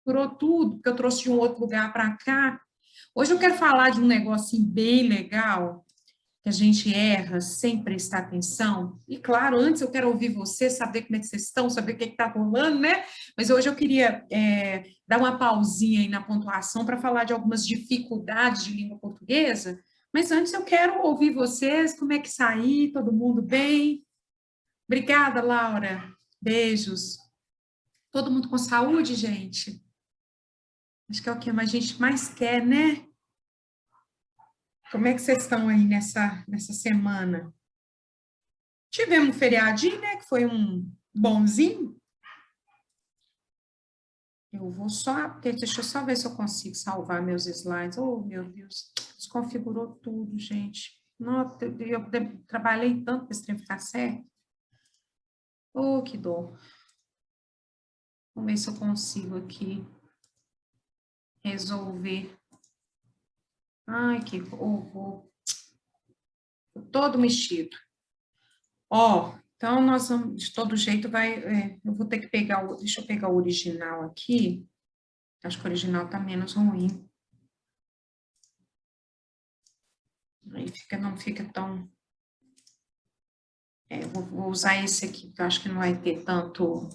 Curou tudo, porque eu trouxe de um outro lugar para cá. Hoje eu quero falar de um negocinho bem legal, que a gente erra sem prestar atenção. E, claro, antes eu quero ouvir vocês, saber como é que vocês estão, saber o que está rolando, né? Mas hoje eu queria dar uma pausinha aí na pontuação para falar de algumas dificuldades de língua portuguesa. Mas antes eu quero ouvir vocês, como é que saí, todo mundo bem? Obrigada, Laura. Beijos. Todo mundo com saúde, gente? Acho que é o que a gente mais quer, né? Como é que vocês estão aí nessa semana? Tivemos um feriadinho, né? Que foi um bonzinho. Eu vou só... Deixa eu só ver se eu consigo salvar meus slides. Oh, meu Deus. Desconfigurou tudo, gente. Nossa, eu trabalhei tanto para esse trem ficar certo. Oh, que dor. Vamos ver se eu consigo aqui resolver. Ai, que horror. Todo mexido. Ó, então nós vamos, de todo jeito, eu vou ter que pegar deixa eu pegar o original aqui. Acho que o original tá menos ruim. Aí não fica tão... vou usar esse aqui, que eu acho que não vai ter tanto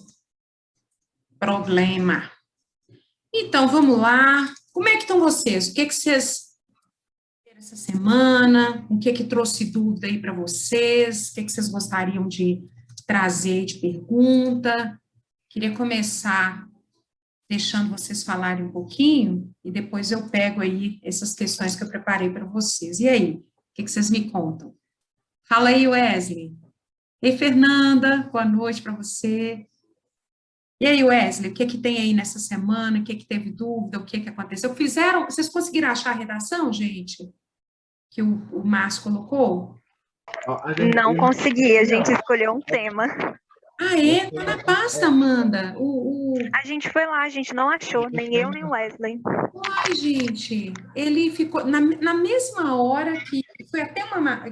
problema. Então, vamos lá. Como é que estão vocês? O que vocês fizeram essa semana? O que trouxe dúvida aí para vocês? O que vocês gostariam de trazer de pergunta? Queria começar deixando vocês falarem um pouquinho, e depois eu pego aí essas questões que eu preparei para vocês. E aí, o que vocês me contam? Fala aí, Wesley. Ei, Fernanda, boa noite para você. E aí, Wesley, o que tem aí nessa semana? O que teve dúvida? O que aconteceu? Vocês conseguiram achar a redação, gente? Que o Márcio colocou? Não consegui, a gente escolheu um tema. Ah, é? Tá na pasta, Amanda. A gente foi lá, a gente não achou, nem eu, nem o Wesley. Ai, gente, ele ficou na mesma hora que foi até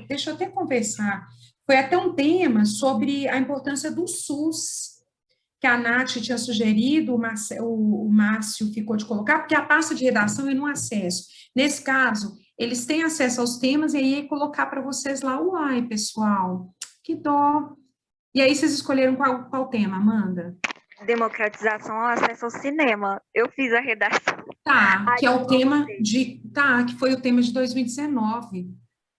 deixa eu até conversar, foi até um tema sobre a importância do SUS, que a Nath tinha sugerido, o Márcio ficou de colocar, porque a pasta de redação é no acesso. Nesse caso, eles têm acesso aos temas e aí colocar para vocês lá, uai, pessoal, que dó. E aí vocês escolheram qual tema, Amanda? Democratização ao acesso ao cinema. Eu fiz a redação. Tá, que é o tema que foi o tema de 2019.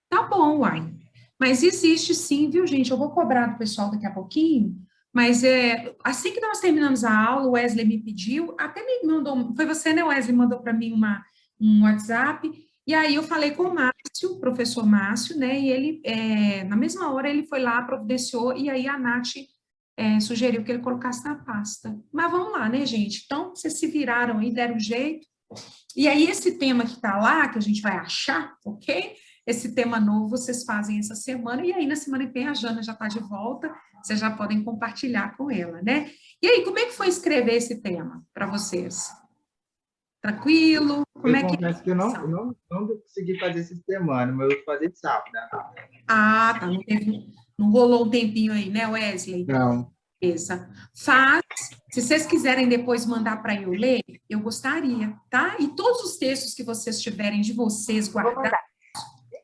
Tá bom, uai. Mas existe sim, viu, gente? Eu vou cobrar do pessoal daqui a pouquinho, mas assim que nós terminamos a aula, o Wesley me pediu, até me mandou, foi você, né, Wesley, mandou para mim um WhatsApp, e aí eu falei com o Márcio, o professor Márcio, né, e ele, na mesma hora, ele foi lá, providenciou, e aí a Nath sugeriu que ele colocasse na pasta. Mas vamos lá, né, gente? Então, vocês se viraram aí, deram um jeito, e aí esse tema que está lá, que a gente vai achar, ok? Esse tema novo vocês fazem essa semana, e aí na semana que vem a Jana já está de volta, vocês já podem compartilhar com ela, né? E aí, como é que foi escrever esse tema para vocês? Tranquilo? Como Eu é que... confesso que eu não consegui fazer essa semana, mas eu vou fazer sábado. Né? Ah, tá, não rolou um tempinho aí, né, Wesley? Não. Beleza. Se vocês quiserem depois mandar para eu ler, eu gostaria, tá? E todos os textos que vocês tiverem de vocês guardados,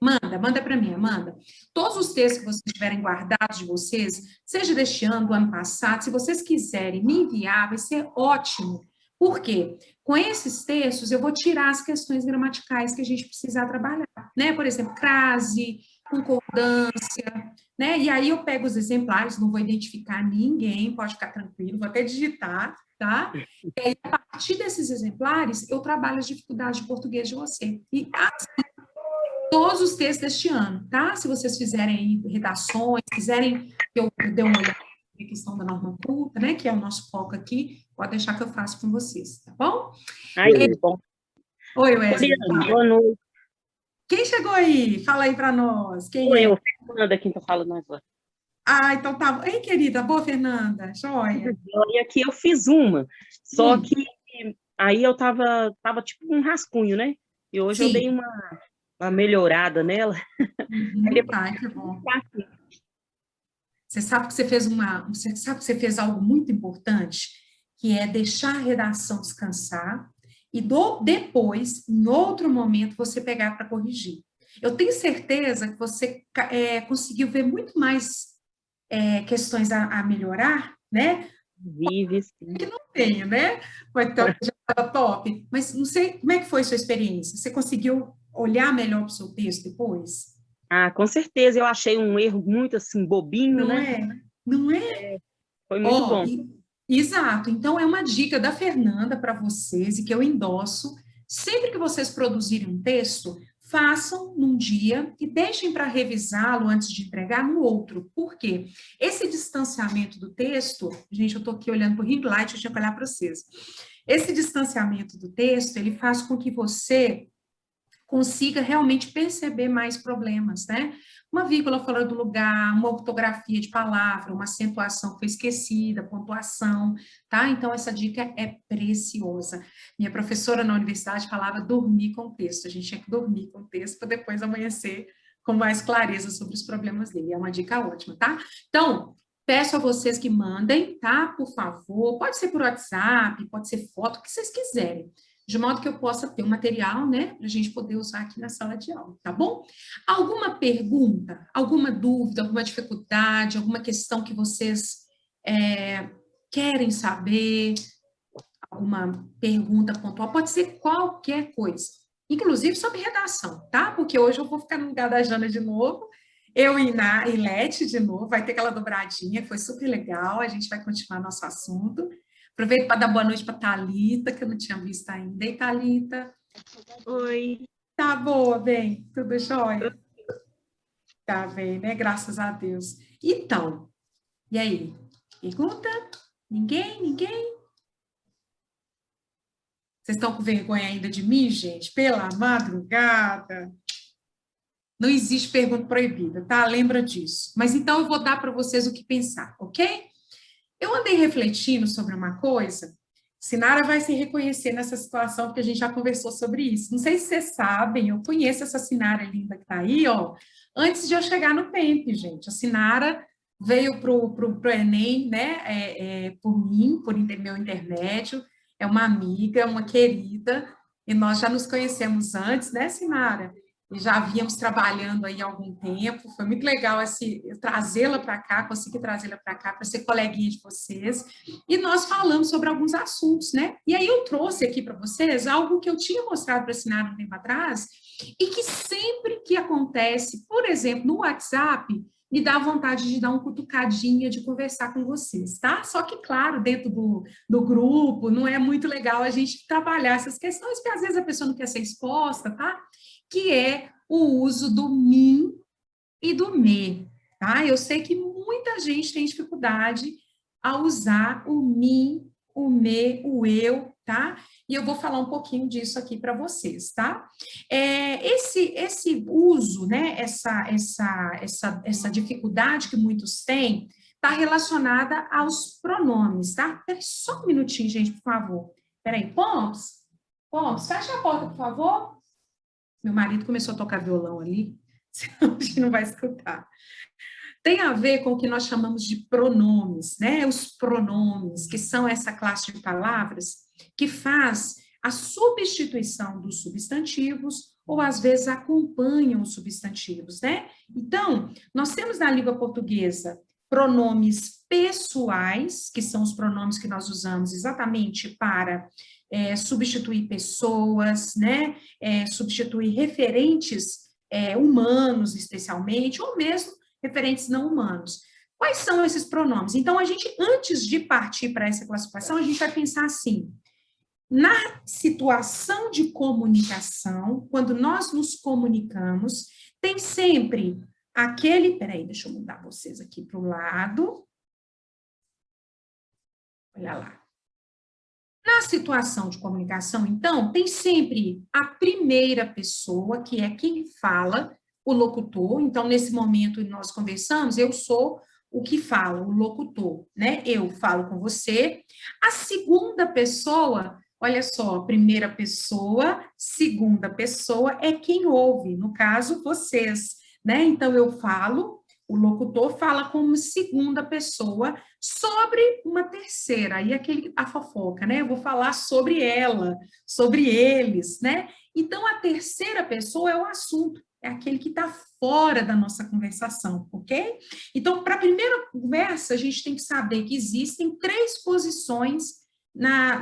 manda para mim, Amanda. Todos os textos que vocês tiverem guardados de vocês, seja deste ano, do ano passado, se vocês quiserem me enviar, vai ser ótimo. Por quê? Com esses textos, eu vou tirar as questões gramaticais que a gente precisa trabalhar, né? Por exemplo, crase, concordância, né? E aí eu pego os exemplares, não vou identificar ninguém, pode ficar tranquilo, vou até digitar, tá? E aí, a partir desses exemplares, eu trabalho as dificuldades de português de você. E todos os textos deste ano, tá? Se vocês fizerem aí redações, quiserem que eu dê uma olhada na questão da norma culta, né, que é o nosso foco aqui, pode deixar que eu faço com vocês, tá bom? Aí, bom. Oi, Wesley. Boa noite. Quem chegou aí? Fala aí para nós. Quem Oi, é? eu, Fernanda, quem tá falando agora. Ah, então tá. Ei, querida, boa, Fernanda. Joia. E aqui eu fiz uma, só que aí eu tava tipo um rascunho, né? E hoje eu dei uma melhorada nela. Ai, que bom. Você sabe que você fez algo muito importante, que é deixar a redação descansar, e depois, em outro momento, você pegar para corrigir. Eu tenho certeza que você conseguiu ver muito mais questões a melhorar, né? Vive, sim. Que não tenho, né? Então, já estava top. Mas não sei, como é que foi a sua experiência? Você conseguiu olhar melhor para o seu texto depois? Ah, com certeza, eu achei um erro muito, assim, bobinho, Não né? é? Não é? Foi muito Ó, bom. exato. Então, é uma dica da Fernanda para vocês e que eu endosso. Sempre que vocês produzirem um texto, façam num dia e deixem para revisá-lo antes de entregar no outro. Por quê? Esse distanciamento do texto, gente, eu estou aqui olhando para o ring light, eu tinha que olhar para vocês. Esse distanciamento do texto, ele faz com que você consiga realmente perceber mais problemas, né? Uma vírgula fora do lugar, uma ortografia de palavra, uma acentuação que foi esquecida, pontuação, tá? Então, essa dica é preciosa. Minha professora na universidade falava dormir com o texto, a gente tinha que dormir com o texto para depois amanhecer com mais clareza sobre os problemas dele. É uma dica ótima, tá? Então, peço a vocês que mandem, tá? Por favor, pode ser por WhatsApp, pode ser foto, o que vocês quiserem, de modo que eu possa ter um material, né, para a gente poder usar aqui na sala de aula, tá bom? Alguma pergunta, alguma dúvida, alguma dificuldade, alguma questão que vocês querem saber, alguma pergunta pontual, pode ser qualquer coisa, inclusive sobre redação, tá? Porque hoje eu vou ficar no lugar da Jana de novo, eu e Lete de novo, vai ter aquela dobradinha, foi super legal, a gente vai continuar nosso assunto. Aproveito para dar boa noite para a Thalita, que eu não tinha visto ainda. Ei, Thalita. Oi. Tá boa, bem? Tudo jóia? Tá bem, né? Graças a Deus. Então, e aí? Pergunta? Ninguém? Ninguém? Vocês estão com vergonha ainda de mim, gente? Pela madrugada. Não existe pergunta proibida, tá? Lembra disso. Mas então eu vou dar para vocês o que pensar, ok? Eu andei refletindo sobre uma coisa, Sinara vai se reconhecer nessa situação, porque a gente já conversou sobre isso. Não sei se vocês sabem, eu conheço essa Sinara linda que está aí, ó, antes de eu chegar no PEMP, gente. A Sinara veio pro Enem, né, por mim, por meu intermédio, é uma amiga, uma querida, e nós já nos conhecemos antes, né, Sinara? E já víamos trabalhando aí há algum tempo, foi muito legal trazê-la para cá, conseguir trazê-la para cá, para ser coleguinha de vocês, e nós falamos sobre alguns assuntos, né? E aí eu trouxe aqui para vocês algo que eu tinha mostrado para assinar um tempo atrás, e que sempre que acontece, por exemplo, no WhatsApp, me dá vontade de dar uma cutucadinha, de conversar com vocês, tá? Só que, claro, dentro do grupo, não é muito legal a gente trabalhar essas questões, porque às vezes a pessoa não quer ser exposta, tá? Que é o uso do mim e do me, tá? Eu sei que muita gente tem dificuldade a usar o mim, o me, o eu, tá? E eu vou falar um pouquinho disso aqui para vocês, tá? Esse uso, né, essa dificuldade que muitos têm, está relacionada aos pronomes, tá? Peraí, só um minutinho, gente, por favor. Peraí, Poms, fecha a porta, por favor. Meu marido começou a tocar violão ali, senão a gente não vai escutar. Tem a ver com o que nós chamamos de pronomes, né? Os pronomes, que são essa classe de palavras que faz a substituição dos substantivos ou, às vezes, acompanham os substantivos, né? Então, nós temos na língua portuguesa pronomes pessoais, que são os pronomes que nós usamos exatamente para substituir pessoas, né? Substituir referentes humanos, especialmente, ou mesmo referentes não humanos. Quais são esses pronomes? Então, a gente, antes de partir para essa classificação, a gente vai pensar assim, na situação de comunicação, quando nós nos comunicamos, tem sempre aquele... Peraí, deixa eu mudar vocês aqui para o lado. Olha lá. Na situação de comunicação, então, tem sempre a primeira pessoa, que é quem fala, o locutor. Então, nesse momento nós conversamos, eu sou o que fala, o locutor, né? Eu falo com você. A segunda pessoa, olha só, primeira pessoa, segunda pessoa é quem ouve, no caso, vocês, né? Então, eu falo, O locutor fala como segunda pessoa sobre uma terceira, aí a fofoca, né? Eu vou falar sobre ela, sobre eles, né? Então, a terceira pessoa é o assunto, é aquele que está fora da nossa conversação, ok? Então, para a primeira conversa, a gente tem que saber que existem 3 posições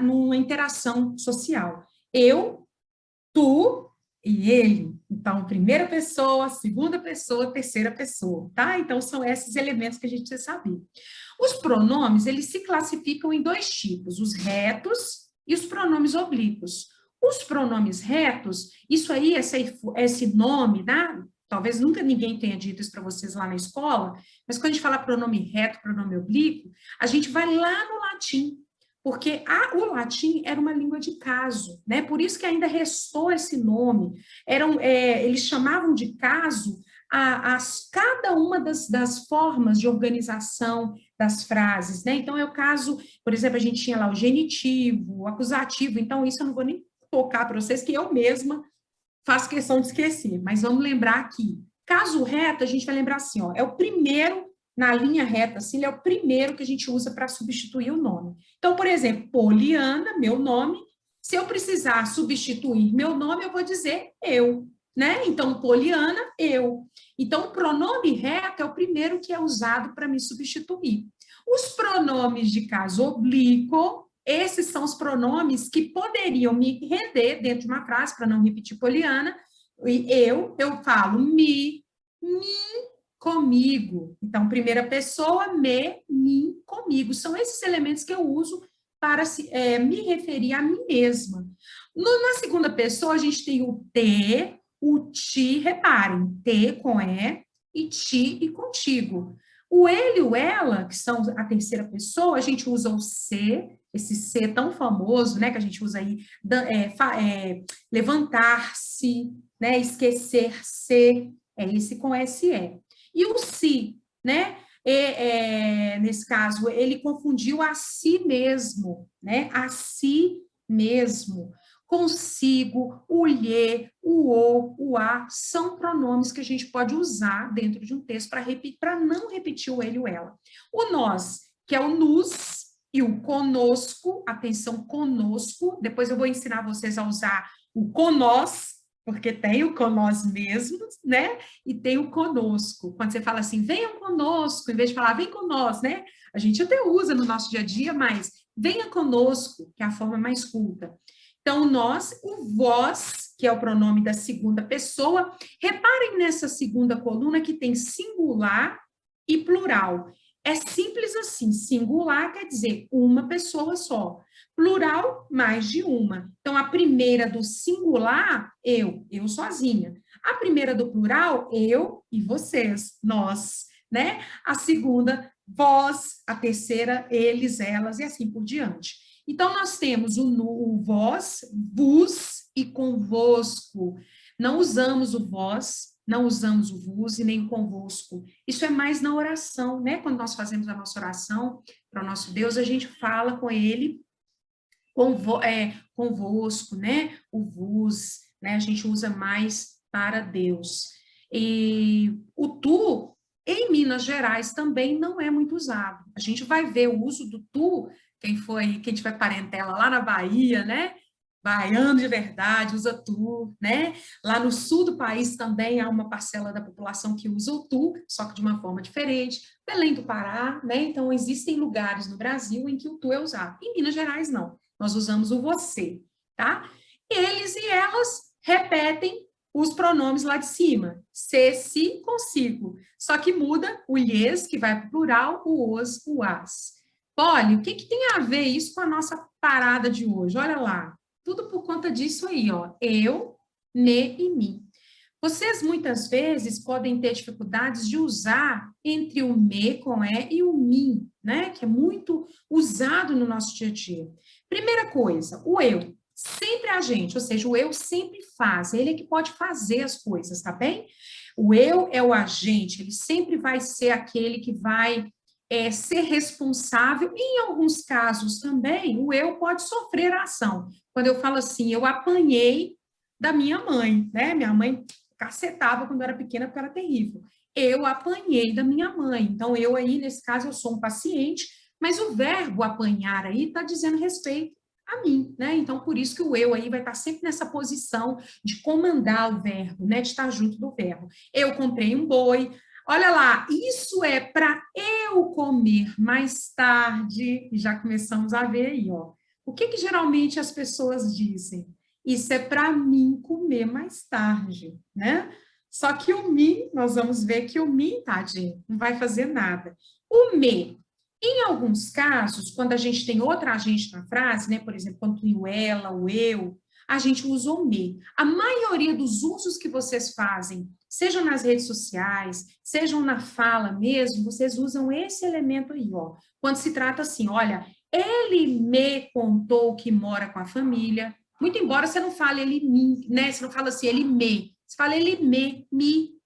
numa interação social. Eu, tu e ele. Então, primeira pessoa, segunda pessoa, terceira pessoa, tá? Então, são esses elementos que a gente precisa saber. Os pronomes, eles se classificam em 2 tipos, os retos e os pronomes oblíquos. Os pronomes retos, isso aí, esse nome, né? Talvez nunca ninguém tenha dito isso para vocês lá na escola, mas quando a gente fala pronome reto, pronome oblíquo, a gente vai lá no latim, porque o latim era uma língua de caso, né? Por isso que ainda restou esse nome. Eles chamavam de caso cada uma das formas de organização das frases, né? Então, é o caso, por exemplo, a gente tinha lá o genitivo, o acusativo, então isso eu não vou nem tocar para vocês, que eu mesma faço questão de esquecer, mas vamos lembrar aqui. Caso reto, a gente vai lembrar assim, ó, é o primeiro na linha reta, assim, ele é o primeiro que a gente usa para substituir o nome. Então, por exemplo, Poliana, meu nome, se eu precisar substituir meu nome, eu vou dizer eu, né? Então, Poliana, eu. Então, o pronome reto é o primeiro que é usado para me substituir. Os pronomes de caso oblíquo, esses são os pronomes que poderiam me render dentro de uma frase, para não repetir Poliana, eu falo me, comigo. Então, primeira pessoa, mim, comigo. São esses elementos que eu uso para me referir a mim mesma. Na segunda pessoa, a gente tem o te, o ti, reparem, te com e ti e contigo. O ele e o ela, que são a terceira pessoa, a gente usa o se, esse se tão famoso, né, que a gente usa aí, levantar-se, né, esquecer-se, é esse com se. E o si, né? Nesse caso, ele confundiu a si mesmo, né? A si mesmo. Consigo, o lhe, o a, são pronomes que a gente pode usar dentro de um texto para não repetir o ele e o ela. O nós, que é o nos, e o conosco, atenção, conosco, depois eu vou ensinar vocês a usar o conós, porque tem o nós mesmos, né? E tem o conosco. Quando você fala assim, venham conosco, em vez de falar, vem com nós, né? A gente até usa no nosso dia a dia, mas venha conosco, que é a forma mais culta. Então, nós, o vós, que é o pronome da segunda pessoa, reparem nessa segunda coluna que tem singular e plural. É simples assim, singular quer dizer uma pessoa só. Plural, mais de uma. Então, a primeira do singular, eu sozinha. A primeira do plural, eu e vocês, nós, né? A segunda, vós, a terceira, eles, elas e assim por diante. Então, nós temos o vós, vos e convosco. Não usamos o vós, não usamos o vos e nem o convosco. Isso é mais na oração, né? Quando nós fazemos a nossa oração para o nosso Deus, a gente fala com ele convosco, né? O vos, né? A gente usa mais para Deus. E o tu, em Minas Gerais, também não é muito usado. A gente vai ver o uso do tu, quem tiver parentela lá na Bahia, né? Baiano de verdade, usa tu, né? Lá no sul do país também há uma parcela da população que usa o tu, só que de uma forma diferente. Belém do Pará, né? Então, existem lugares no Brasil em que o tu é usado. Em Minas Gerais, não. Nós usamos o você, tá? Eles e elas repetem os pronomes lá de cima. Se, si, consigo. Só que muda o lhes, que vai para o plural, o os, o as. Olha, o que tem a ver isso com a nossa parada de hoje? Olha lá. Tudo por conta disso aí, ó. Eu, me e mim. Vocês, muitas vezes, podem ter dificuldades de usar entre o me com e o mim, né? Que é muito usado no nosso dia a dia. Primeira coisa, o eu. Sempre a gente, ou seja, o eu sempre faz. Ele é que pode fazer as coisas, tá bem? O eu é o agente, ele sempre vai ser aquele que vai ser responsável. Em alguns casos também, o eu pode sofrer a ação. Quando eu falo assim, eu apanhei da minha mãe, né? Minha mãe cacetava quando eu era pequena porque era terrível. eu apanhei da minha mãe. Então, eu aí, nesse caso, eu sou um paciente, mas o verbo apanhar aí está dizendo respeito a mim, né? Então, por isso que o eu aí vai estar sempre nessa posição de comandar o verbo, né? De estar junto do verbo. Eu comprei um boi. Olha lá, isso é para eu comer mais tarde. E já começamos a ver aí, ó. O que geralmente as pessoas dizem? Isso é para mim comer mais tarde, né? Só que o mim, nós vamos ver que o mim, tadinho, não vai fazer nada. O me, em alguns casos, quando a gente tem outra agente na frase, né, por exemplo, quando tem o ela, o eu, a gente usa o me. A maioria dos usos que vocês fazem, sejam nas redes sociais, sejam na fala mesmo, vocês usam esse elemento aí, ó. Quando se trata assim, olha, ele me contou que mora com a família, muito embora você não fale ele me, né, você não fala assim, ele me, você fala ele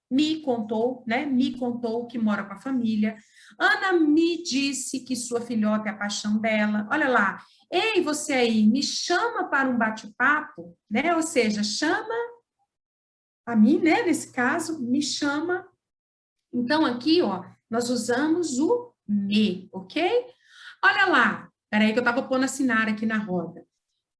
me contou, né, me contou que mora com a família. Ana me disse que sua filhota é a paixão dela. Olha lá, ei, você aí, me chama para um bate-papo, né? Ou seja, chama a mim, né? Nesse caso, me chama. Então, aqui, ó, nós usamos o me, ok? Olha lá, peraí que eu estava pondo assinar aqui na roda.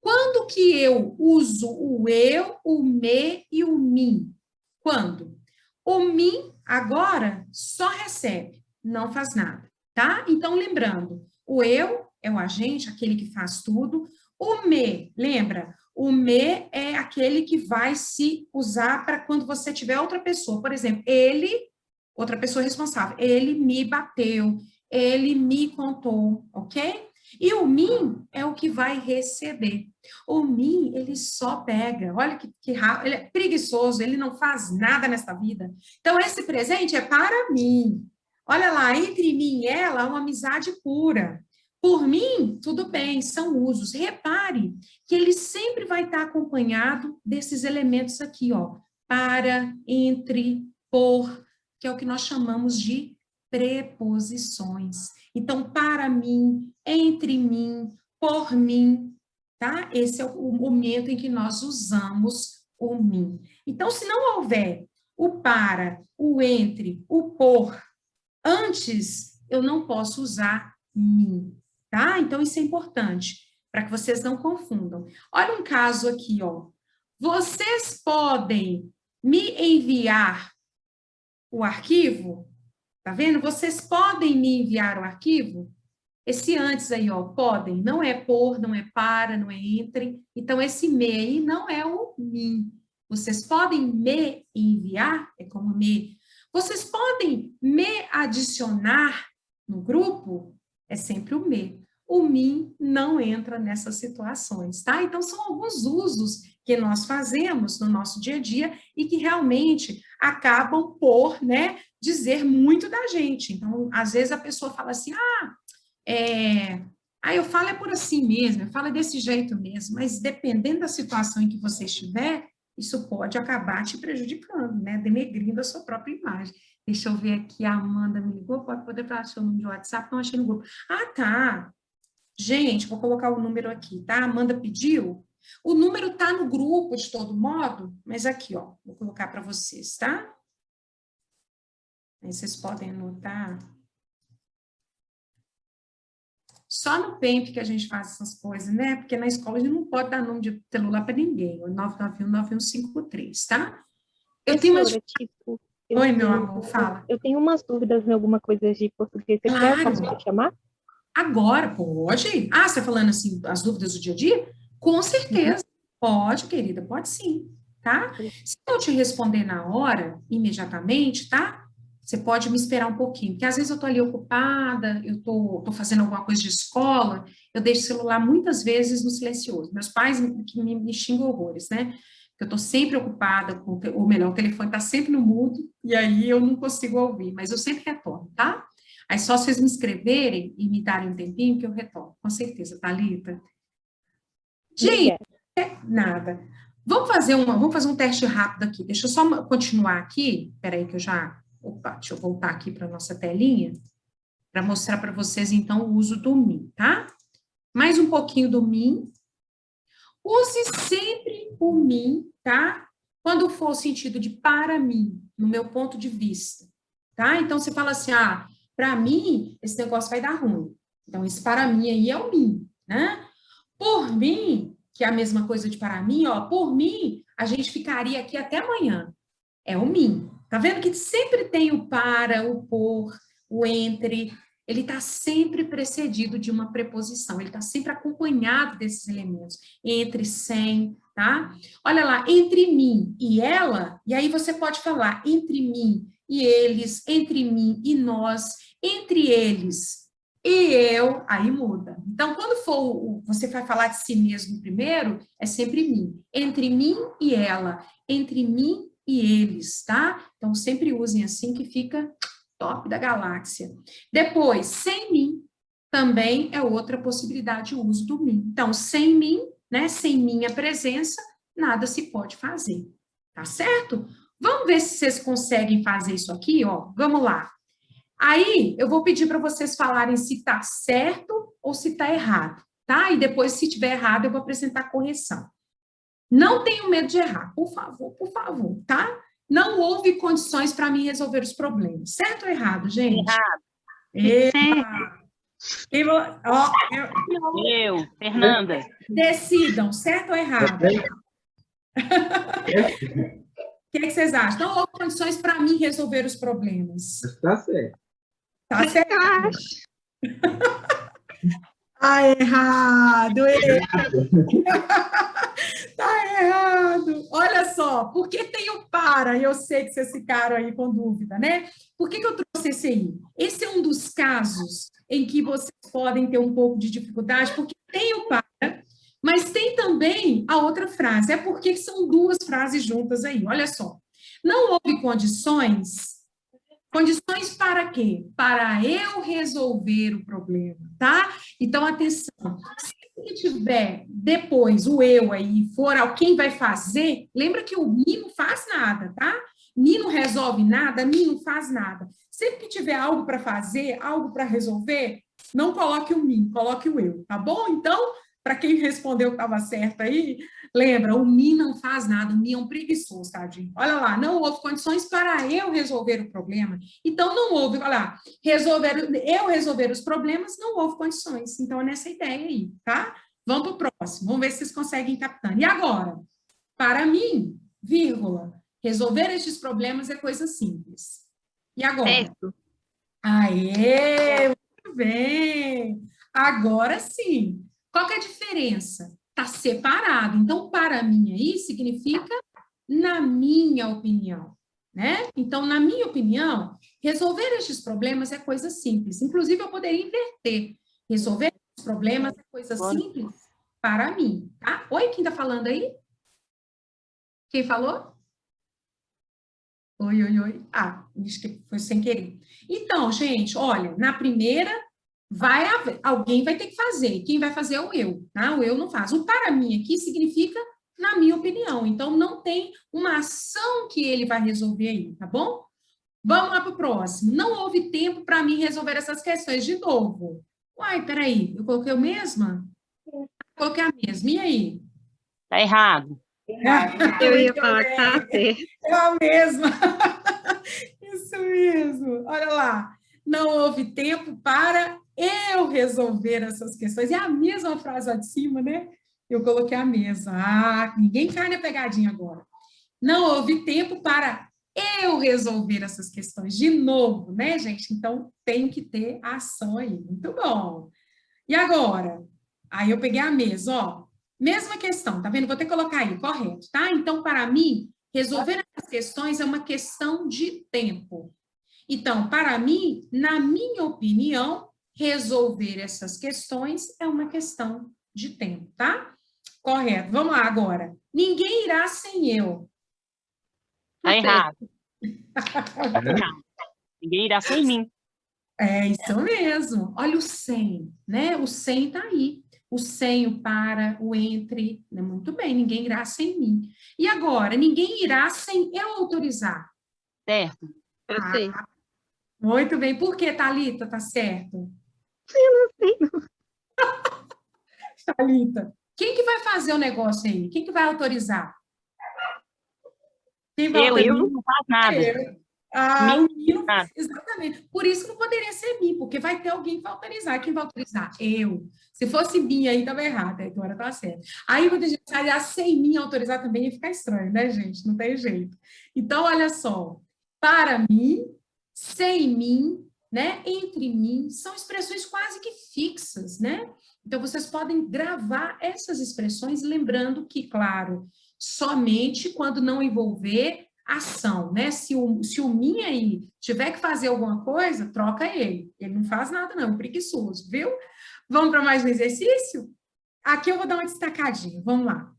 Quando que eu uso o eu, o me e o mim? Quando? O mim, agora, só recebe, não faz nada, tá? Então, lembrando, o eu é o agente, aquele que faz tudo. O me, lembra? O me é aquele que vai se usar para quando você tiver outra pessoa. Por exemplo, ele, outra pessoa responsável, ele me bateu, ele me contou, ok? E o mim é o que vai receber. O mim, ele só pega. Olha que rápido, ele é preguiçoso, ele não faz nada nessa vida. Então, esse presente é para mim. Olha lá, entre mim e ela, uma amizade pura. Por mim, tudo bem, são usos. Repare que ele sempre vai estar acompanhado desses elementos aqui, ó. Para, entre, por, que é o que nós chamamos de preposições. Então, para mim, entre mim, por mim, tá? Esse é o momento em que nós usamos o mim. Então, se não houver o para, o entre, o por, antes, eu não posso usar mim, tá? Então, isso é importante, para que vocês não confundam. Olha um caso aqui, ó. Vocês podem me enviar o arquivo? Tá vendo? Vocês podem me enviar o arquivo? Esse antes aí, ó, podem, não é por, não é para, não é entre. Então, esse me aí não é o mim. Vocês podem me enviar, é como me. Vocês podem me adicionar no grupo, é sempre o me. O mim não entra nessas situações, tá? Então, são alguns usos que nós fazemos no nosso dia a dia e que realmente acabam por, né, dizer muito da gente. Então, às vezes a pessoa fala assim, eu falo é por assim mesmo, eu falo desse jeito mesmo, mas dependendo da situação em que você estiver, isso pode acabar te prejudicando, né? Denegrindo a sua própria imagem. Deixa eu ver aqui, a Amanda me ligou, pode poder falar seu número de WhatsApp, não achei no grupo. Ah, tá. Gente, vou colocar o número aqui, tá? A Amanda pediu. O número tá no grupo de todo modo, mas aqui, ó, vou colocar para vocês, tá? Aí vocês podem anotar. Só no PEMP que a gente faz essas coisas, né? Porque na escola a gente não pode dar nome de celular para ninguém. 991-9153, tá? Eu tenho umas... Tipo, Oi, meu amor, fala. Eu tenho umas dúvidas em alguma coisa de português. Você Claro. quer? Posso te chamar? Agora, pode? Ah, você tá falando assim, as dúvidas do dia a dia? Com certeza. Pode, querida, pode sim, tá? Se eu te responder na hora, imediatamente, tá? Você pode me esperar um pouquinho, porque às vezes eu tô ali ocupada, eu tô fazendo alguma coisa de escola, eu deixo o celular muitas vezes no silencioso. Meus pais que me xingam horrores, né? Porque eu tô sempre ocupada, ou melhor, o telefone tá sempre no mudo, e aí eu não consigo ouvir, mas eu sempre retorno, tá? Aí só se vocês me escreverem e me darem um tempinho que eu retorno, com certeza, Thalita. Gente, nada. Vamos fazer um teste rápido aqui. Deixa eu só continuar aqui. Peraí que eu já... Opa, deixa eu voltar aqui para a nossa telinha, para mostrar para vocês, então, o uso do mim, tá? Mais um pouquinho do mim. Use sempre o mim, tá? Quando for o sentido de para mim, no meu ponto de vista. tá? Então, você fala assim, para mim, esse negócio vai dar ruim. Então, esse para mim aí é o mim, né? Por mim, que é a mesma coisa de para mim, ó, por mim, a gente ficaria aqui até amanhã. É o mim. Tá vendo que sempre tem o para, o por, o entre, ele está sempre precedido de uma preposição, ele está sempre acompanhado desses elementos, entre, sem, tá? Olha lá, entre mim e ela, e aí você pode falar entre mim e eles, entre mim e nós, entre eles e eu, aí muda. Então, quando você vai falar de si mesmo primeiro, é sempre mim. Entre mim e ela, entre mim e eles, tá? Então, sempre usem assim que fica top da galáxia. Depois, sem mim, também é outra possibilidade de uso do mim. Então, sem mim, né, sem minha presença, nada se pode fazer, tá certo? Vamos ver se vocês conseguem fazer isso aqui, ó. Vamos lá. Aí, eu vou pedir para vocês falarem se tá certo ou se tá errado, tá? E depois, se tiver errado, eu vou apresentar a correção. Não tenho medo de errar, por favor, tá? Não houve condições para mim resolver os problemas. Certo ou errado, gente? Errado. Eu, Fernanda. Decidam, certo ou errado? O que vocês acham? Não houve condições para mim resolver os problemas. Está certo. Tá certo? Tá errado. Tá errado. Olha só, por que tem o para? Eu sei que vocês ficaram aí com dúvida, né? Por que eu trouxe esse aí? Esse é um dos casos em que vocês podem ter um pouco de dificuldade, porque tem o para, mas tem também a outra frase. É porque são duas frases juntas aí. Olha só. Não houve condições. Condições para quê? Para eu resolver o problema, tá? Então, atenção. Se tiver depois o eu aí, for quem vai fazer, lembra que o mim não faz nada, tá? Mim não resolve nada, mim não faz nada. Sempre que tiver algo para fazer, algo para resolver, não coloque o mim, coloque o eu, tá bom? Então, para quem respondeu que estava certo aí, lembra, o mim não faz nada, o mim é um preguiçoso, tadinho. Olha lá, não houve condições para eu resolver o problema. Então, não houve, olha lá, eu resolver os problemas, não houve condições. Então, é nessa ideia aí, tá? Vamos para o próximo, vamos ver se vocês conseguem captar. E agora? Para mim, vírgula, resolver estes problemas é coisa simples. E agora? Certo. Aê, muito bem. Agora sim. Qual que é a diferença? Está separado. Então, para mim aí significa na minha opinião, né? Então, na minha opinião, resolver estes problemas é coisa simples. Inclusive, eu poderia inverter. Resolver estes problemas é coisa simples para mim, tá? Oi, quem está falando aí? Quem falou? Oi. Acho que foi sem querer. Então, gente, olha, na primeira, alguém vai ter que fazer. Quem vai fazer é o eu, tá? O eu não faz. O para mim aqui significa na minha opinião. Então, não tem uma ação que ele vai resolver aí, tá bom? Vamos lá para o próximo. Não houve tempo para mim resolver essas questões de novo. Uai, peraí, eu coloquei a mesma? Coloquei a mesma. E aí? Tá errado. Eu ia falar que tá certo. É a mesma. Isso mesmo. Olha lá. Não houve tempo para eu resolver essas questões. É a mesma frase lá de cima, né? Eu coloquei a mesma. Ninguém cai na pegadinha agora. Não houve tempo para eu resolver essas questões. De novo, né, gente? Então, tem que ter ação aí. Muito bom. E agora? Aí eu peguei a mesma, ó. Mesma questão, tá vendo? Vou ter que colocar aí, correto, tá? Então, para mim, resolver essas questões é uma questão de tempo. Então, para mim, na minha opinião, resolver essas questões é uma questão de tempo, tá? Correto. Vamos lá agora. Ninguém irá sem eu. Tá errado. Tá errado. Ninguém irá sem mim. É isso mesmo. Olha o sem, né? O sem tá aí. O sem, o para, o entre, né? Muito bem, ninguém irá sem mim. E agora, ninguém irá sem eu autorizar. Certo. Eu sei. Muito bem. Por que, Thalita? Tá certo? Eu não sei, não. Thalita, quem que vai fazer o negócio aí? Quem que vai autorizar? Quem vai autorizar? Eu não faço nada. Ah, o mim, Ah, exatamente. Por isso que não poderia ser mim, porque vai ter alguém que vai autorizar. Quem vai autorizar? Eu. Se fosse mim, aí estava errado, aí agora tá certo. Aí, quando a gente aliás, sem mim autorizar também ia ficar estranho, né, gente? Não tem jeito. Então, olha só. Para mim, sem mim, né? Entre mim, são expressões quase que fixas, né? Então, vocês podem gravar essas expressões, lembrando que, claro, somente quando não envolver ação, né? Se o mim aí tiver que fazer alguma coisa, troca ele. Ele não faz nada, não, é preguiçoso, viu? Vamos para mais um exercício? Aqui eu vou dar uma destacadinha, vamos lá.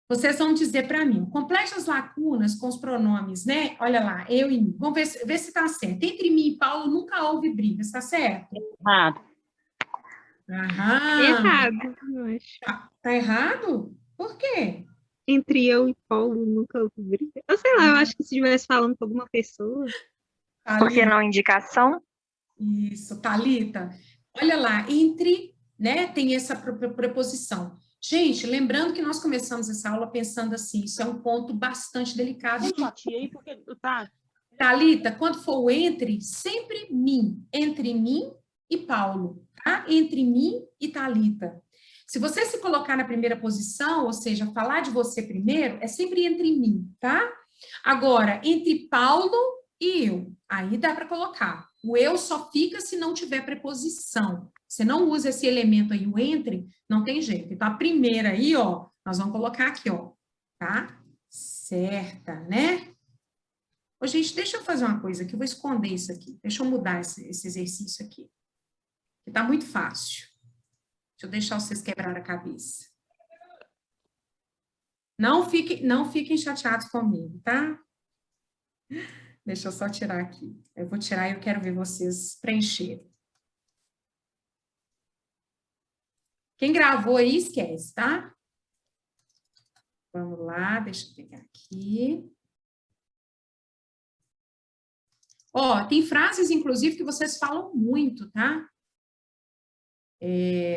Vocês vão dizer para mim, complete as lacunas com os pronomes, né? Olha lá, eu e mim. Vamos ver se está certo. Entre mim e Paulo nunca houve briga, está certo? errado. Aham. Errado, eu acho. Tá errado? Por quê? Entre eu e Paulo nunca houve briga. Eu sei lá, eu acho que se estivesse falando com alguma pessoa. Por que Thalita, não indicação? isso, Thalita. Olha lá, entre, né, tem essa preposição. Gente, lembrando que nós começamos essa aula pensando assim, isso é um ponto bastante delicado. E aí, porque tá. Thalita, quando for o entre, sempre mim, entre mim e Paulo, tá? Entre mim e Thalita. Se você se colocar na primeira posição, ou seja, falar de você primeiro, é sempre entre mim, tá? Agora, entre Paulo e eu, aí dá para colocar. O eu só fica se não tiver preposição. Você não usa esse elemento aí, o entre, não tem jeito. Então, a primeira aí, ó, nós vamos colocar aqui, ó, tá? Certa, né? Ô, gente, deixa eu fazer uma coisa aqui, eu vou esconder isso aqui. Deixa eu mudar esse exercício aqui. Que tá muito fácil. Deixa eu deixar vocês quebrar a cabeça. Não fiquem chateados comigo, tá? Deixa eu só tirar aqui. Eu vou tirar e eu quero ver vocês preencherem. Quem gravou aí, esquece, tá? Vamos lá, deixa eu pegar aqui. Ó, tem frases, inclusive, que vocês falam muito, tá?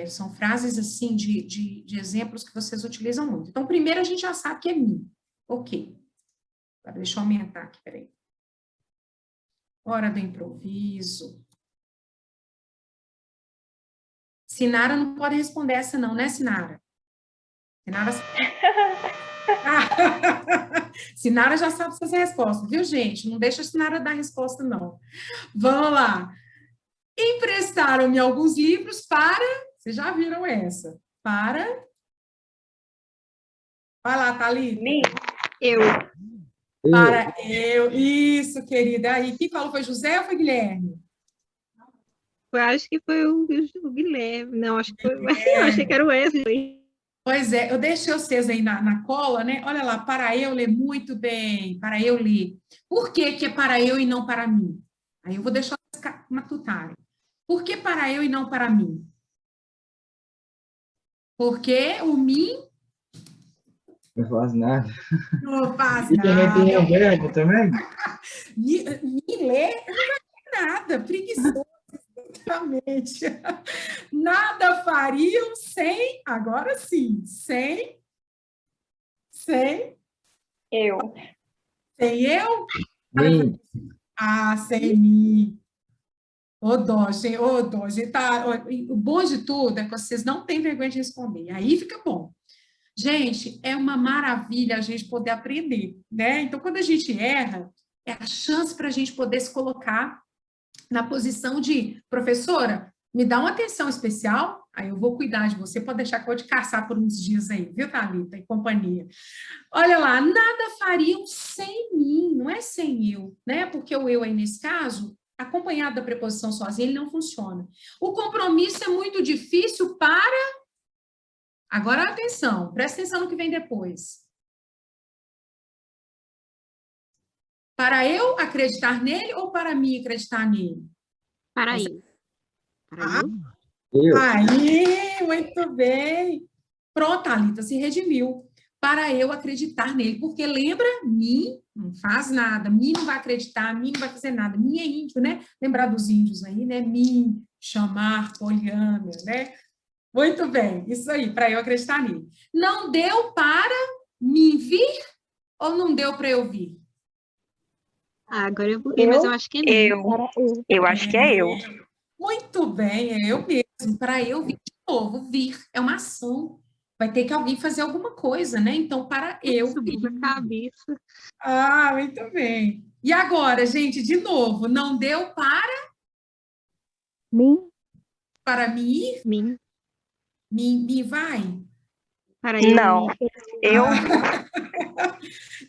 São frases, assim, de exemplos que vocês utilizam muito. Então, primeiro a gente já sabe que é mim. Ok. Agora, deixa eu aumentar aqui, peraí. Hora do improviso. Sinara não pode responder essa não, né, Sinara? Sinara... Sinara já sabe essa resposta, viu, gente? Não deixa a Sinara dar a resposta, não. Vamos lá. Emprestaram-me alguns livros para... Vocês já viram essa. Para... Vai lá, Thalita. Mim? Eu. Para eu. Isso, querida. Aí, quem falou foi José ou foi Guilherme? Eu acho que foi o Guilherme. Não, acho que foi. Eu achei que era o Wesley. Pois é, eu deixei vocês aí na cola, né? Olha lá, para eu ler muito bem, para eu ler. Por que que é para eu e não para mim? Aí eu vou deixar vocês matutarem. Por que para eu e não para mim? Porque o mim Não faz nada. não faz E também tem nada. o verbo também? Me ler não vai ter nada, preguiçoso, exatamente. Nada fariam sem, agora sim, sem Eu. eu? Sim. Ah, sem mim. Ô, dó, gente, ô, dó, gente, tá, o bom de tudo é que vocês não têm vergonha de responder, aí fica bom. Gente, é uma maravilha a gente poder aprender, né? Então, quando a gente erra, é a chance para a gente poder se colocar na posição de, professora, me dá uma atenção especial, aí eu vou cuidar de você, pode deixar que eu vou te caçar por uns dias aí, viu, Thalita, e companhia. Olha lá, nada fariam sem mim, não é sem eu, né? Porque o eu aí, nesse caso, acompanhado da preposição sozinha, ele não funciona. O compromisso é muito difícil para... Agora, atenção, presta atenção no que vem depois. Para eu acreditar nele ou para mim acreditar nele? Para aí. Para Eu. Aí, muito bem. Pronto, Thalita, se redimiu. Para eu acreditar nele, porque lembra, mim não faz nada, mim não vai acreditar, mim não vai fazer nada, mim é índio, né? Lembrar dos índios aí, né? Mim, chamar, poliâmia, né? Muito bem, isso aí, para eu acreditar nele. Não deu para mim vir ou não deu para eu vir? Ah, agora eu buguei, mas eu acho que é mim. Eu. Eu acho que é eu. Muito bem, é eu mesmo. Para eu vir de novo, vir é uma ação. Vai ter que alguém fazer alguma coisa, né? Então, para eu vir. Subiu a cabeça. Ah, muito bem. E agora, gente, de novo, não deu Mim? para mim ir? Mim. Me vai? Para eu Não. ir. Eu.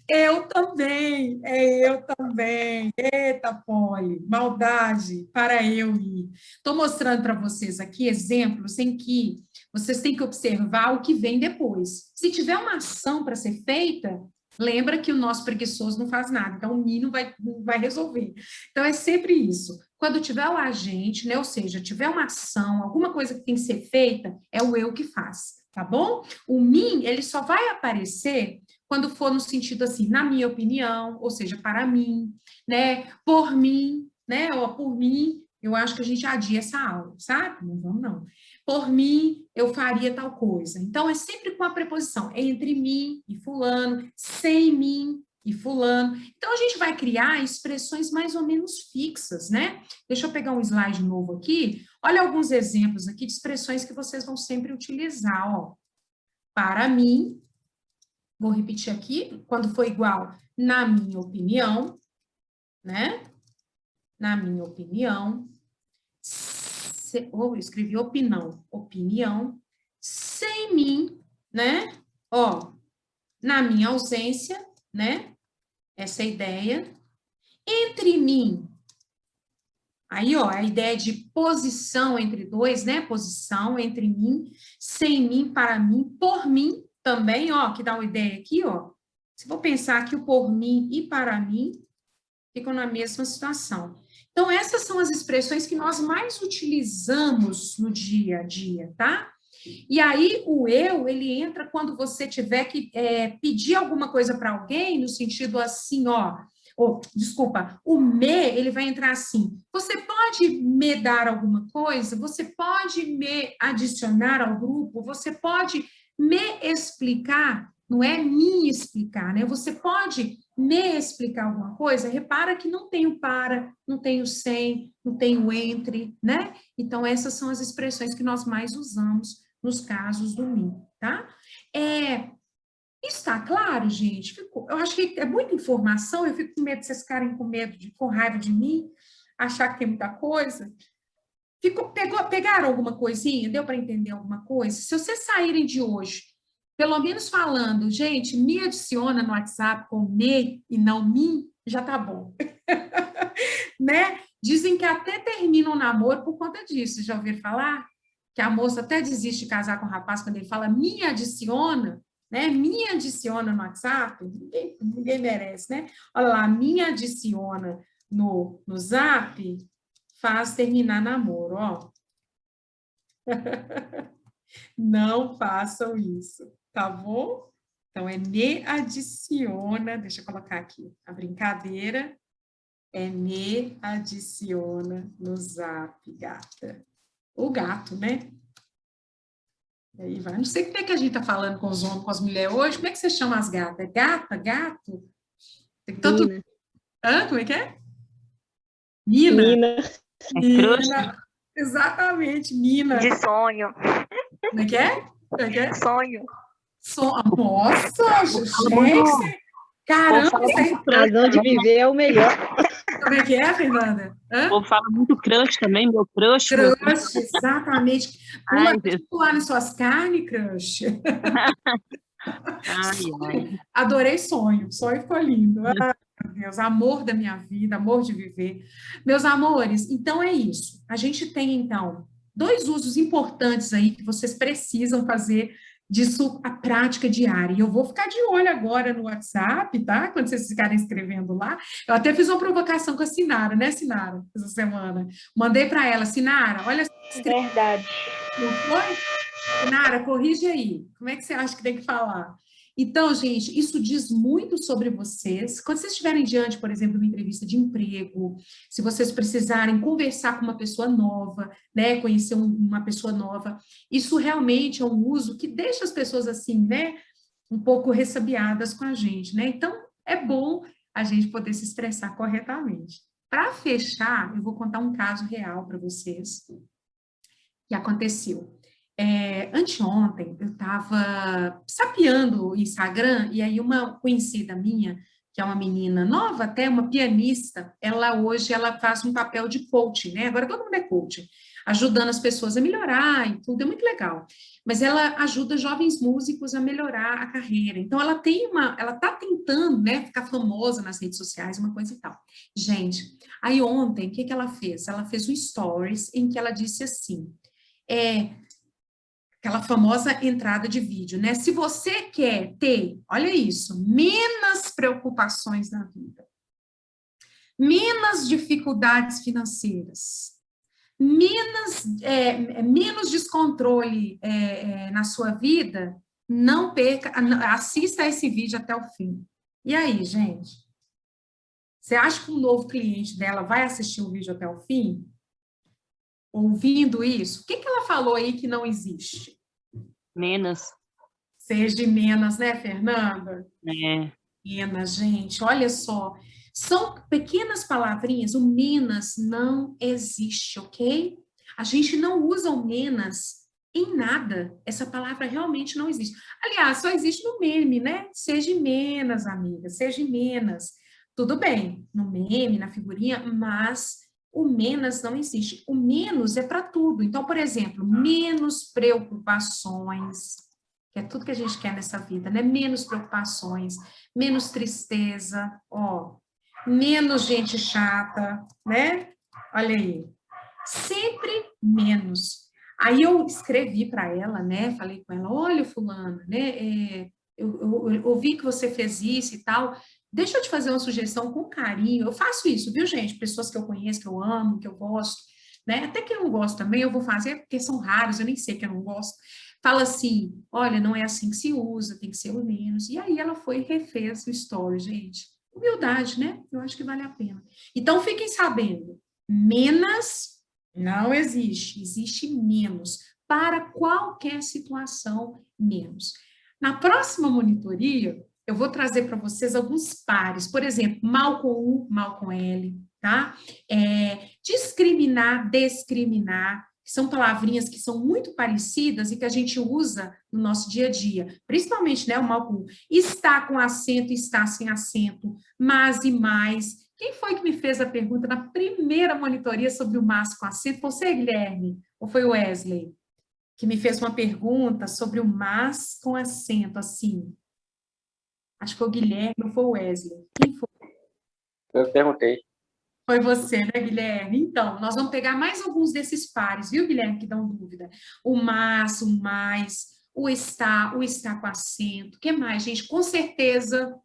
Eu também, eu também. Eita, Poli, maldade para eu ir. Estou mostrando para vocês aqui exemplos em que vocês têm que observar o que vem depois. Se tiver uma ação para ser feita, lembra que o nosso preguiçoso não faz nada, então o mim não vai resolver. Então é sempre isso. Quando tiver o agente, né, ou seja, tiver uma ação, alguma coisa que tem que ser feita, é o eu que faz, tá bom? O mim, ele só vai aparecer quando for no sentido assim, na minha opinião, ou seja, para mim, né, por mim, né, ou por mim, eu acho que a gente adia essa aula, sabe? Não vamos não. Por mim, eu faria tal coisa. Então, é sempre com a preposição entre mim e fulano, sem mim e fulano. Então, a gente vai criar expressões mais ou menos fixas, né? Deixa eu pegar um slide novo aqui. Olha alguns exemplos aqui de expressões que vocês vão sempre utilizar, ó. Para mim, vou repetir aqui, quando for igual, na minha opinião, né? Na minha opinião. Eu escrevi opinião. Sem mim, né? Ó, na minha ausência, né? Essa é a ideia. Entre mim. Aí, ó, a ideia de posição entre dois, né? Posição entre mim, sem mim, para mim, por mim também, ó, que dá uma ideia aqui, ó. Se for pensar que o por mim e para mim ficam na mesma situação. Então, essas são as expressões que nós mais utilizamos no dia a dia, tá? E aí, o eu, ele entra quando você tiver que pedir alguma coisa para alguém, no sentido assim, ó, desculpa, o me, ele vai entrar assim, você pode me dar alguma coisa? Você pode me adicionar ao grupo? Você pode me explicar? Não é me explicar, né? Você pode me explicar alguma coisa? Repara que não tem o para, não tem o sem, não tem o entre, né? Então, essas são as expressões que nós mais usamos nos casos do me, tá? Está claro, gente? Eu acho que é muita informação, eu fico com medo de vocês ficarem com raiva de mim, achar que tem muita coisa. Pegaram alguma coisinha? Deu para entender alguma coisa? Se vocês saírem de hoje, pelo menos falando, gente, me adiciona no WhatsApp com me e não mim, já tá bom. Né? Dizem que até terminam o namoro por conta disso, já ouviram falar? Que a moça até desiste de casar com o rapaz quando ele fala me adiciona, né? Me adiciona no WhatsApp, ninguém merece, né? Olha lá, me adiciona no Zap, faz terminar namoro, ó. Não façam isso, tá bom? Então, me adiciona, deixa eu colocar aqui, a brincadeira me adiciona no Zap, gata. O gato, né? E aí vai. Não sei como é que a gente tá falando com os homens, com as mulheres hoje. Como é que você chama as gatas? É gata, gato? Tem tanto... Mina. Hã? Como é que é? Mina. Mina. Exatamente, mina. De sonho. Como é que é? Como é que é? Sonho. Nossa, gente! Caramba, Razão de viver é o melhor. como é que é, Fernanda? O povo fala muito crush também, meu crush. Crush, exatamente. Pular nas suas carnes, crush. Ai. Adorei sonho. Sonho ficou lindo. Ai, meu Deus, amor da minha vida, amor de viver. Meus amores, então é isso. A gente tem, então, 2 usos importantes aí que vocês precisam fazer disso a prática diária. E eu vou ficar de olho agora no WhatsApp, tá? Quando vocês ficarem escrevendo lá. Eu até fiz uma provocação com a Sinara, né, Sinara? Essa semana. Mandei para ela, Sinara, olha... Verdade. Não foi? Sinara, corrige aí. Como é que você acha que tem que falar? Então, gente, isso diz muito sobre vocês. Quando vocês estiverem diante, por exemplo, de uma entrevista de emprego, se vocês precisarem conversar com uma pessoa nova, né, conhecer uma pessoa nova, isso realmente é um uso que deixa as pessoas assim, né, um pouco ressabiadas com a gente, né? Então, é bom a gente poder se expressar corretamente. Para fechar, eu vou contar um caso real para vocês que aconteceu. Anteontem, eu estava sapeando o Instagram, e aí uma conhecida minha, que é uma menina nova, até uma pianista, hoje ela faz um papel de coaching, né? Agora todo mundo é coaching, ajudando as pessoas a melhorar e tudo, é muito legal. Mas ela ajuda jovens músicos a melhorar a carreira. Então ela está tentando, né, ficar famosa nas redes sociais, uma coisa e tal. Gente, aí ontem, o que ela fez? Ela fez um stories em que ela disse assim, aquela famosa entrada de vídeo, né? Se você quer ter, olha isso, menos preocupações na vida, menos dificuldades financeiras, menos descontrole na sua vida, não perca, assista esse vídeo até o fim. E aí, gente? Você acha que um novo cliente dela vai assistir o vídeo até o fim? Ouvindo isso? O que ela falou aí que não existe? Menos. Seja menos, né, Fernanda? Menos, gente, olha só. São pequenas palavrinhas, o menos não existe, ok? A gente não usa o menos em nada. Essa palavra realmente não existe. Aliás, só existe no meme, né? Seja menos, amiga, seja menos. Tudo bem, no meme, na figurinha, mas o menos não existe. O menos é para tudo. Então, por exemplo, menos preocupações, que é tudo que a gente quer nessa vida, né? Menos preocupações, menos tristeza, menos gente chata, né? Olha aí. Sempre menos. Aí eu escrevi para ela, né? Falei com ela, olha, fulana, né? Eu ouvi que você fez isso e tal. Deixa eu te fazer uma sugestão com carinho. Eu faço isso, viu, gente? Pessoas que eu conheço, que eu amo, que eu gosto, né? Até que eu não gosto também, eu vou fazer, porque são raros, eu nem sei que eu não gosto. Fala assim, olha, não é assim que se usa, tem que ser o menos. E aí ela foi e refez o story, gente. Humildade, né? Eu acho que vale a pena. Então, fiquem sabendo, menos não existe, existe menos. Para qualquer situação, menos. Na próxima monitoria, eu vou trazer para vocês alguns pares, por exemplo, mal com U, mal com L, tá? Discriminar, discriminar, que são palavrinhas que são muito parecidas e que a gente usa no nosso dia a dia, principalmente, né, o mal com U. Está com acento, está sem acento, mas e mais. Quem foi que me fez a pergunta na primeira monitoria sobre o mas com acento? Foi você, Guilherme? Ou foi o Wesley? Que me fez uma pergunta sobre o mas com acento, assim. Acho que foi o Guilherme ou foi o Wesley. Quem foi? Eu perguntei. Foi você, né, Guilherme? Então, nós vamos pegar mais alguns desses pares, viu, Guilherme, que dão dúvida. O mas, o mais, o está com acento. O que mais, gente? Com certeza,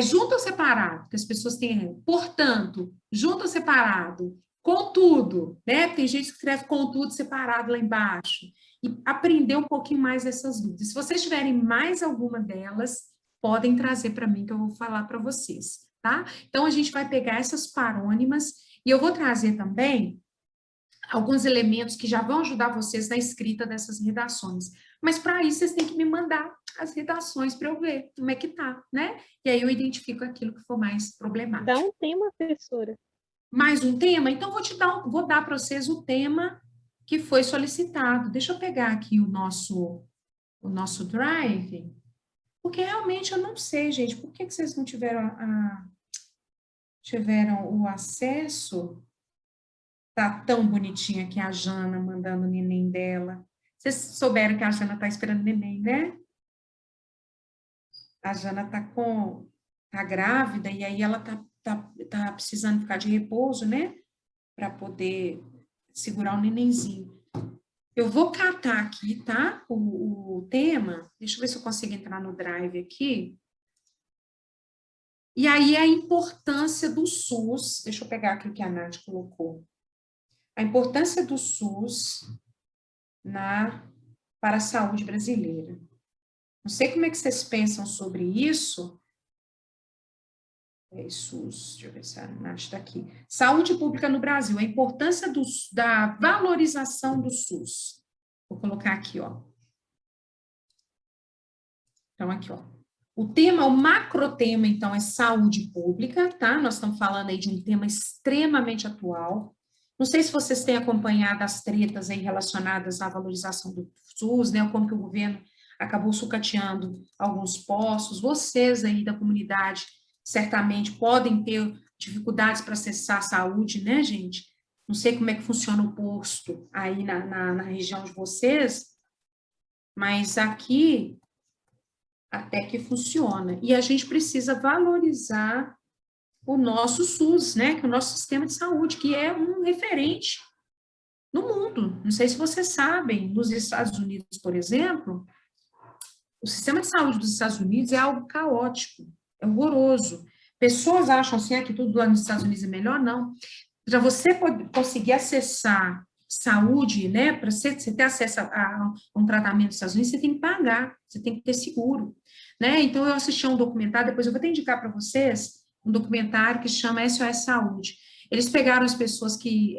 junto ou separado, que as pessoas têm. Portanto, junto ou separado. Contudo, né? Tem gente que escreve contudo separado lá embaixo. E aprender um pouquinho mais dessas dúvidas. Se vocês tiverem mais alguma delas, podem trazer para mim, que eu vou falar para vocês, tá? Então, a gente vai pegar essas parônimas e eu vou trazer também alguns elementos que já vão ajudar vocês na escrita dessas redações. Mas, para isso, vocês têm que me mandar as redações para eu ver como é que tá, né? E aí eu identifico aquilo que for mais problemático. Dá um tema, professora. Mais um tema? Então, vou dar para vocês o tema que foi solicitado. Deixa eu pegar aqui o nosso Drive, porque realmente eu não sei, gente, por que vocês não tiveram o acesso? Tá tão bonitinha aqui a Jana mandando o neném dela. Vocês souberam que a Jana tá esperando o neném, né? A Jana tá grávida e aí ela tá precisando ficar de repouso, né? Para poder segurar o nenenzinho. Eu vou catar aqui, tá? O tema. Deixa eu ver se eu consigo entrar no Drive aqui. E aí a importância do SUS. Deixa eu pegar aqui o que a Nath colocou. A importância do SUS para a saúde brasileira. Não sei como é que vocês pensam sobre isso. SUS, deixa eu ver se a Nath está aqui. Saúde pública no Brasil, a importância da valorização do SUS. Vou colocar aqui, ó. Então, aqui, ó. O tema, o macrotema, então, é saúde pública, tá? Nós estamos falando aí de um tema extremamente atual. Não sei se vocês têm acompanhado as tretas aí relacionadas à valorização do SUS, né? Como que o governo acabou sucateando alguns postos. Vocês aí da comunidade certamente podem ter dificuldades para acessar a saúde, né, gente? Não sei como é que funciona o posto aí na região de vocês, mas aqui até que funciona. E a gente precisa valorizar o nosso SUS, né, que é o nosso sistema de saúde, que é um referente no mundo. Não sei se vocês sabem, nos Estados Unidos, por exemplo, o sistema de saúde dos Estados Unidos é algo caótico, é horroroso. Pessoas acham assim, que tudo lá nos Estados Unidos é melhor, não. Para você conseguir acessar saúde, né, para você ter acesso a um tratamento nos Estados Unidos, você tem que pagar, você tem que ter seguro, né? Então, eu assisti a um documentário, depois eu vou até indicar para vocês, um documentário que chama SOS Saúde. Eles pegaram as pessoas que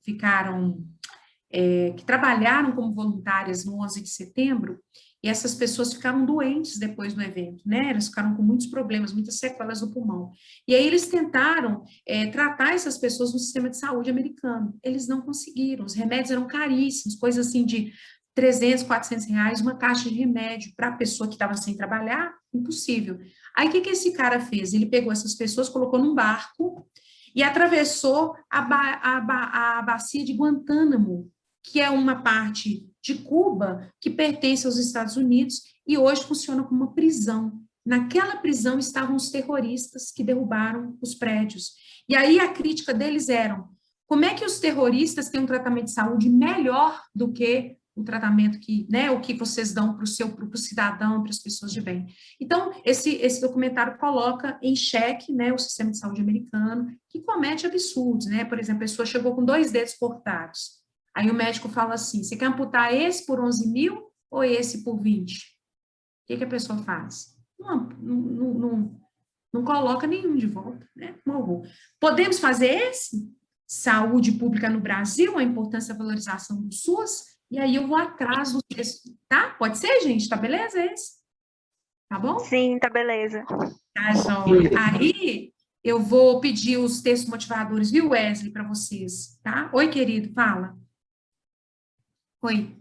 que trabalharam como voluntárias no 11 de setembro, e essas pessoas ficaram doentes depois do evento, né? Elas ficaram com muitos problemas, muitas sequelas no pulmão. E aí eles tentaram tratar essas pessoas no sistema de saúde americano. Eles não conseguiram, os remédios eram caríssimos, coisas assim de 300, 400 reais, uma caixa de remédio para a pessoa que estava sem trabalhar, impossível. Aí o que esse cara fez? Ele pegou essas pessoas, colocou num barco e atravessou a bacia de Guantánamo, que é uma parte de Cuba que pertence aos Estados Unidos e hoje funciona como uma prisão. Naquela prisão estavam os terroristas que derrubaram os prédios. E aí a crítica deles era: como é que os terroristas têm um tratamento de saúde melhor do que o tratamento que, né, o que vocês dão para o cidadão, para as pessoas de bem? Então, esse documentário coloca em xeque, né, o sistema de saúde americano, que comete absurdos, né? Por exemplo, a pessoa chegou com 2 dedos cortados. Aí o médico fala assim: você quer amputar esse por 11 mil ou esse por 20? O que a pessoa faz? Não coloca nenhum de volta, né? Podemos fazer esse? Saúde pública no Brasil, a importância da valorização do SUS, e aí eu vou atrás do texto, tá? Pode ser, gente? Tá beleza esse? Tá bom? Sim, tá beleza. Tá, joia. Aí eu vou pedir os textos motivadores, viu, Wesley, para vocês, tá? Oi, querido, fala. Oi.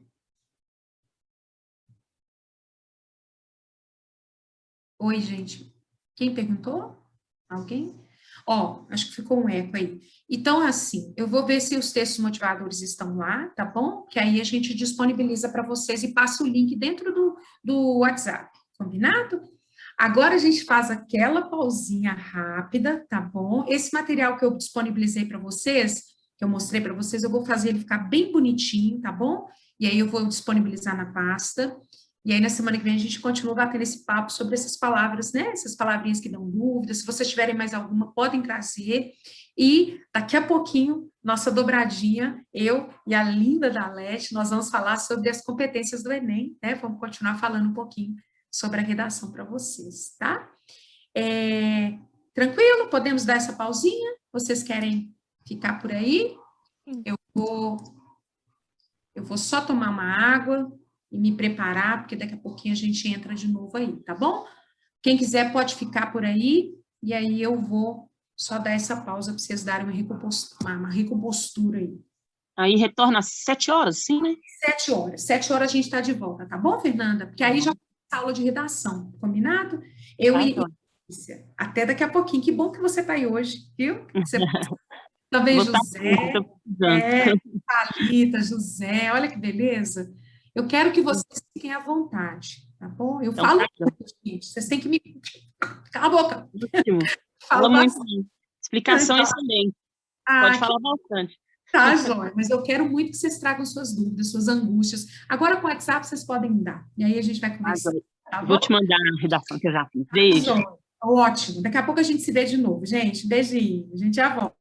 Oi, gente. Quem perguntou? Alguém? Ó, acho que ficou um eco aí. Então, assim, eu vou ver se os textos motivadores estão lá, tá bom? Que aí a gente disponibiliza para vocês e passa o link dentro do WhatsApp, combinado? Agora a gente faz aquela pausinha rápida, tá bom? Esse material que eu disponibilizei para vocês, que eu mostrei para vocês, eu vou fazer ele ficar bem bonitinho, tá bom? E aí eu vou disponibilizar na pasta. E aí, na semana que vem, a gente continua batendo esse papo sobre essas palavras, né? Essas palavrinhas que dão dúvidas. Se vocês tiverem mais alguma, podem trazer. E daqui a pouquinho, nossa dobradinha, eu e a linda da Leste, nós vamos falar sobre as competências do Enem, né? Vamos continuar falando um pouquinho sobre a redação para vocês, tá? Tranquilo? Podemos dar essa pausinha? Vocês querem ficar por aí? Eu vou só tomar uma água e me preparar, porque daqui a pouquinho a gente entra de novo aí, tá bom? Quem quiser pode ficar por aí, e aí eu vou só dar essa pausa para vocês darem uma recompostura aí. Aí retorna às 7 horas, sim, né? 7 horas. 7 horas a gente está de volta, tá bom, Fernanda? Porque aí já começa a aula de redação, combinado? Até daqui a pouquinho. Que bom que você está aí hoje, viu? Você também, José, Thalita, José, olha que beleza. Eu quero que vocês fiquem à vontade, tá bom? Eu falo muito, gente. Vocês têm que me... Cala a boca. Fala muito bem. Explicação excelente. Pode falar bastante. Tá, Jóia. Mas eu quero muito que vocês tragam suas dúvidas, suas angústias. Agora, com o WhatsApp, vocês podem me dar. E aí a gente vai conversar. Tá bom? Vou te mandar a redação que eu já fiz. Beijo. Ótimo. Daqui a pouco a gente se vê de novo, gente. Beijinho. A gente já volta.